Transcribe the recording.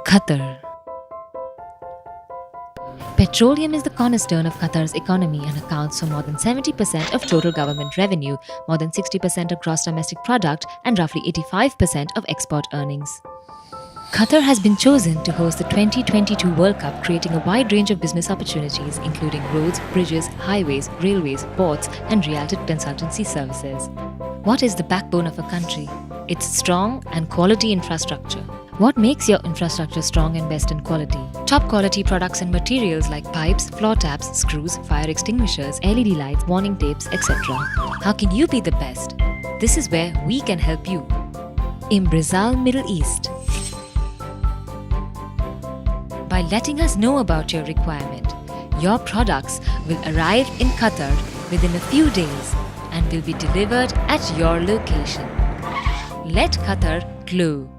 Qatar. Petroleum is the cornerstone of Qatar's economy and accounts for more than 70% of total government revenue, more than 60% of gross domestic product, and roughly 85% of export earnings. Qatar has been chosen to host the 2022 World Cup, creating a wide range of business opportunities, including roads, bridges, highways, railways, ports, and realty consultancy services. What is the backbone of a country? Its strong and quality infrastructure. What makes your infrastructure strong and best in quality? Top quality products and materials like pipes, floor taps, screws, fire extinguishers, LED lights, warning tapes, etc. How can you be the best? This is where we can help you. Imbrizal Middle East. By letting us know about your requirement, your products will arrive in Qatar within a few days and will be delivered at your location. Let Qatar glow.